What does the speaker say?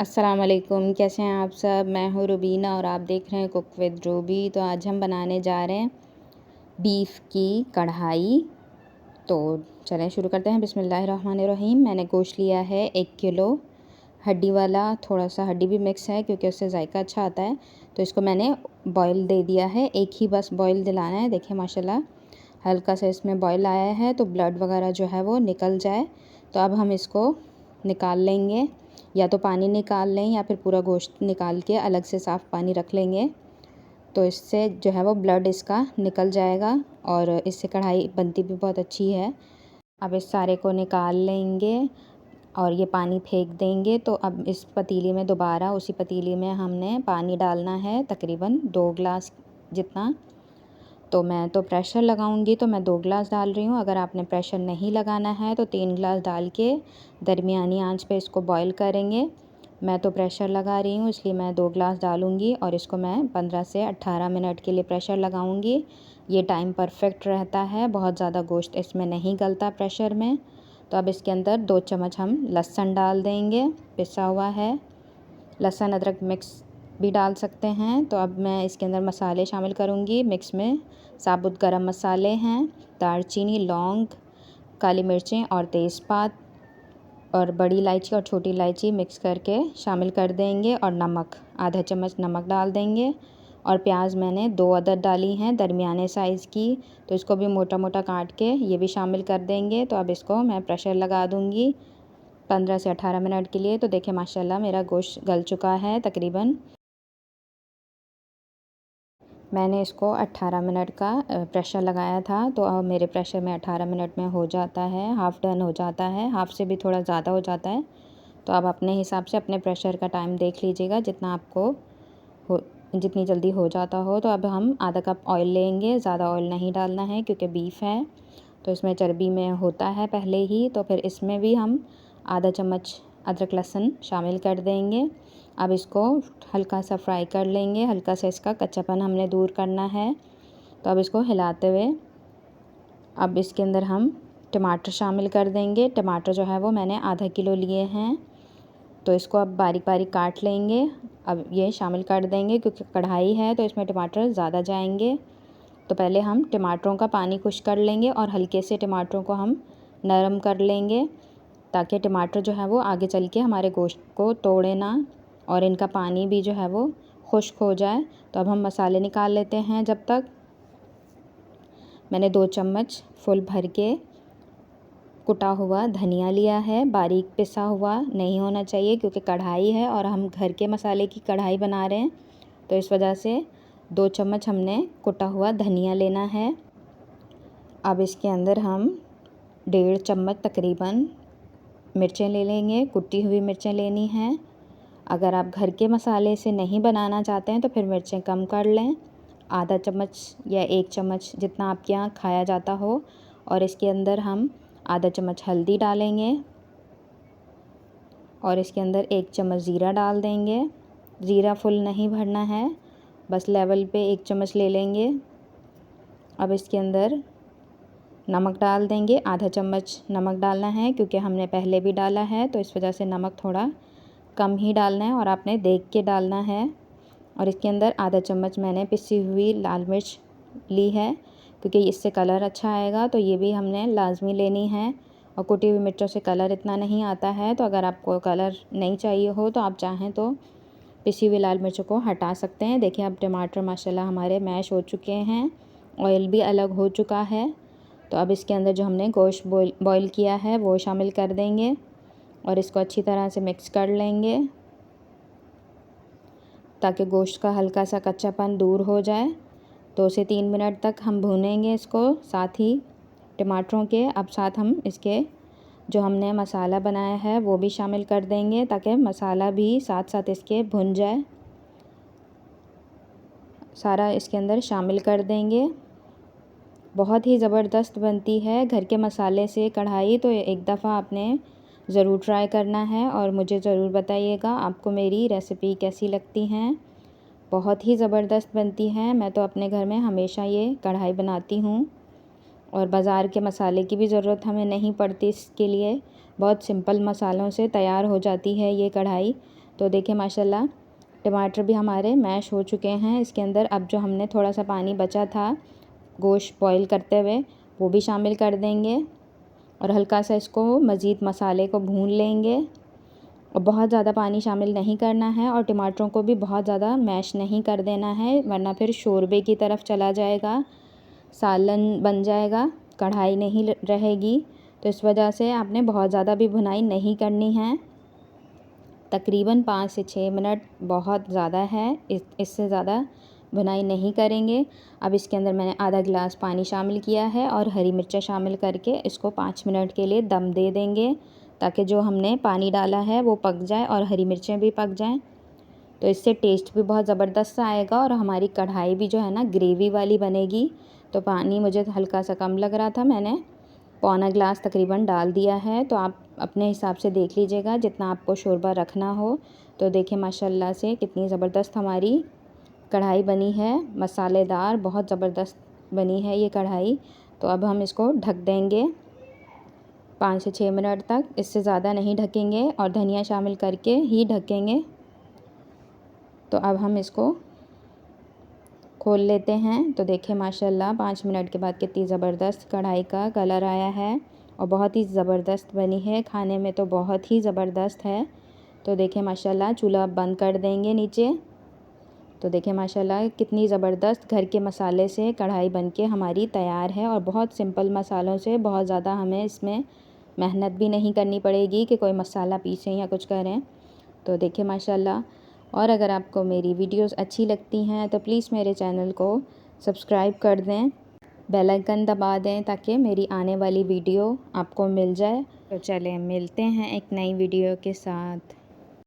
अस्सलाम वालेकुम, कैसे हैं आप सब। मैं हूँ रुबीना और आप देख रहे हैं कुक विद रूबी। तो आज हम बनाने जा रहे हैं बीफ की कढ़ाई। तो चलें शुरू करते हैं। बिस्मिल्लाहिर्रहमानिर्रहीम। मैंने गोश्त लिया है 1 किलो, हड्डी वाला। थोड़ा सा हड्डी भी मिक्स है क्योंकि उससे जायका अच्छा आता है। तो इसको मैंने बॉयल दे दिया है, एक ही बस बॉयल दिलाना है। देखिए माशाल्लाह हल्का सा इसमें बॉयल आया है, तो ब्लड वगैरह जो है वो निकल जाए। तो अब हम इसको निकाल लेंगे, या तो पानी निकाल लें या फिर पूरा गोश्त निकाल के अलग से साफ़ पानी रख लेंगे। तो इससे जो है वो ब्लड इसका निकल जाएगा और इससे कढ़ाई बनती भी बहुत अच्छी है। अब इस सारे को निकाल लेंगे और ये पानी फेंक देंगे। तो अब इस पतीली में दोबारा उसी पतीली में हमने पानी डालना है, तकरीबन 2 गिलास जितना। तो मैं तो प्रेशर लगाऊंगी तो मैं 2 गिलास डाल रही हूँ। अगर आपने प्रेशर नहीं लगाना है तो 3 गिलास डाल के दरमियानी आंच पे इसको बॉईल करेंगे। मैं तो प्रेशर लगा रही हूँ इसलिए मैं 2 गिलास डालूँगी और इसको मैं 15 से 18 मिनट के लिए प्रेशर लगाऊँगी। ये टाइम परफेक्ट रहता है, बहुत ज़्यादा गोश्त इसमें नहीं गलता प्रेशर में। तो अब इसके अंदर 2 चम्मच हम लहसुन डाल देंगे, पिसा हुआ है। लहसुन अदरक मिक्स भी डाल सकते हैं। तो अब मैं इसके अंदर मसाले शामिल करूँगी। मिक्स में साबुत गरम मसाले हैं, दालचीनी, लौंग, काली मिर्चें और तेज़पात और बड़ी इलायची और छोटी इलायची मिक्स करके शामिल कर देंगे। और नमक, आधा चम्मच नमक डाल देंगे। और प्याज मैंने 2 अदद डाली हैं दरमियाने साइज़ की, तो इसको भी मोटा मोटा काट के ये भी शामिल कर देंगे। तो अब इसको मैं प्रेशर लगा दूँगी 15 से 18 मिनट के लिए। तो देखिए माशाल्लाह मेरा गोश्त गल चुका है तकरीबन। मैंने इसको 18 मिनट का प्रेशर लगाया था, तो अब मेरे प्रेशर में 18 मिनट में हो जाता है, हाफ़ डन हो जाता है, हाफ़ से भी थोड़ा ज़्यादा हो जाता है। तो आप अपने हिसाब से अपने प्रेशर का टाइम देख लीजिएगा, जितना आपको हो, जितनी जल्दी हो जाता हो। तो अब हम आधा कप ऑयल लेंगे, ज़्यादा ऑयल नहीं डालना है क्योंकि बीफ है तो इसमें चर्बी में होता है पहले ही। तो फिर इसमें भी हम आधा चम्मच अदरक लहसुन शामिल कर देंगे। अब इसको हल्का सा फ्राई कर लेंगे, हल्का सा इसका कच्चापन हमने दूर करना है। तो अब इसको हिलाते हुए अब इसके अंदर हम टमाटर शामिल कर देंगे। टमाटर जो है वो मैंने आधा किलो लिए हैं, तो इसको अब बारीक बारीक काट लेंगे। अब ये शामिल कर देंगे क्योंकि कढ़ाई है तो इसमें टमाटर ज़्यादा जाएंगे। तो पहले हम टमाटरों का पानी खुश्क कर लेंगे और हल्के से टमाटरों को हम नरम कर लेंगे, ताकि टमाटर जो है वो आगे चल के हमारे गोश्त को तोड़े ना और इनका पानी भी जो है वो खुश्क हो जाए। तो अब हम मसाले निकाल लेते हैं। जब तक मैंने 2 चम्मच फुल भर के कुटा हुआ धनिया लिया है, बारीक पिसा हुआ नहीं होना चाहिए क्योंकि कढ़ाई है और हम घर के मसाले की कढ़ाई बना रहे हैं, तो इस वजह से 2 चम्मच हमने कुटा हुआ धनिया लेना है। अब इसके अंदर हम 1.5 चम्मच तकरीबन मिर्चें ले लेंगे, कुटी हुई मिर्चें लेनी हैं। अगर आप घर के मसाले से नहीं बनाना चाहते हैं तो फिर मिर्चें कम कर लें, आधा चम्मच या 1 चम्मच जितना आपके यहाँ खाया जाता हो। और इसके अंदर हम आधा चम्मच हल्दी डालेंगे और इसके अंदर 1 चम्मच ज़ीरा डाल देंगे। ज़ीरा फुल नहीं भरना है, बस लेवल पे 1 चम्मच ले लेंगे। अब इसके अंदर नमक डाल देंगे, आधा चम्मच नमक डालना है क्योंकि हमने पहले भी डाला है, तो इस वजह से नमक थोड़ा कम ही डालना है और आपने देख के डालना है। और इसके अंदर आधा चम्मच मैंने पिसी हुई लाल मिर्च ली है क्योंकि इससे कलर अच्छा आएगा, तो ये भी हमने लाजमी लेनी है। और कुटी हुई मिर्चों से कलर इतना नहीं आता है, तो अगर आपको कलर नहीं चाहिए हो तो आप चाहें तो पिसी हुई लाल मिर्चों को हटा सकते हैं। देखिए अब टमाटर माशाल्लाह हमारे मैश हो चुके हैं, ऑयल भी अलग हो चुका है। तो अब इसके अंदर जो हमने गोश्त बॉईल किया है वो शामिल कर देंगे और इसको अच्छी तरह से मिक्स कर लेंगे ताकि गोश्त का हल्का सा कच्चापन दूर हो जाए। 2 से 3 मिनट तक हम भूनेंगे इसको, साथ ही टमाटरों के। अब साथ हम इसके जो हमने मसाला बनाया है वो भी शामिल कर देंगे ताकि मसाला भी साथ साथ इसके भुन जाए। सारा इसके अंदर शामिल कर देंगे। बहुत ही ज़बरदस्त बनती है घर के मसाले से कढ़ाई, तो एक दफ़ा आपने ज़रूर ट्राई करना है और मुझे ज़रूर बताइएगा आपको मेरी रेसिपी कैसी लगती हैं। बहुत ही ज़बरदस्त बनती है। मैं तो अपने घर में हमेशा ये कढ़ाई बनाती हूँ और बाज़ार के मसाले की भी ज़रूरत हमें नहीं पड़ती इसके लिए, बहुत सिंपल मसालों से तैयार हो जाती है ये कढ़ाई। तो देखिए माशाल्लाह टमाटर भी हमारे मैश हो चुके हैं। इसके अंदर अब जो हमने थोड़ा सा पानी बचा था गोश्त बॉईल करते हुए वो भी शामिल कर देंगे और हल्का सा इसको मज़ीद मसाले को भून लेंगे। और बहुत ज़्यादा पानी शामिल नहीं करना है और टमाटरों को भी बहुत ज़्यादा मैश नहीं कर देना है, वरना फिर शोरबे की तरफ चला जाएगा, सालन बन जाएगा, कढ़ाई नहीं रहेगी। तो इस वजह से आपने बहुत ज़्यादा भी भुनाई नहीं करनी है। तकरीबन 5 से 6 मिनट बहुत ज़्यादा है, इससे ज़्यादा भुनाई नहीं करेंगे। अब इसके अंदर मैंने आधा गिलास पानी शामिल किया है और हरी मिर्चें शामिल करके इसको 5 मिनट के लिए दम दे देंगे, ताकि जो हमने पानी डाला है वो पक जाए और हरी मिर्चें भी पक जाएं। तो इससे टेस्ट भी बहुत ज़बरदस्त आएगा और हमारी कढ़ाई भी जो है ना ग्रेवी वाली बनेगी। तो पानी मुझे हल्का सा कम लग रहा था, मैंने पौना गिलास तकरीबन डाल दिया है। तो आप अपने हिसाब से देख लीजिएगा जितना आपको शोरबा रखना हो। तो देखिए माशाल्लाह से कितनी ज़बरदस्त हमारी कढ़ाई बनी है, मसालेदार बहुत ज़बरदस्त बनी है ये कढ़ाई। तो अब हम इसको ढक देंगे 5 से 6 मिनट तक, इससे ज़्यादा नहीं ढकेंगे और धनिया शामिल करके ही ढकेंगे। तो अब हम इसको खोल लेते हैं। तो देखिए माशाल्लाह 5 मिनट के बाद कितनी ज़बरदस्त कढ़ाई का कलर आया है और बहुत ही ज़बरदस्त बनी है, खाने में तो बहुत ही ज़बरदस्त है। तो देखिए माशाल्लाह चूल्हा बंद कर देंगे नीचे। तो देखिए माशाल्लाह कितनी ज़बरदस्त घर के मसाले से कढ़ाई बनके हमारी तैयार है और बहुत सिंपल मसालों से, बहुत ज़्यादा हमें इसमें मेहनत भी नहीं करनी पड़ेगी कि कोई मसाला पीसें या कुछ करें। तो देखिए माशाल्लाह। और अगर आपको मेरी वीडियोस अच्छी लगती हैं तो प्लीज़ मेरे चैनल को सब्सक्राइब कर दें, बेल आइकन दबा दें ताकि मेरी आने वाली वीडियो आपको मिल जाए। तो चलें मिलते हैं एक नई वीडियो के साथ।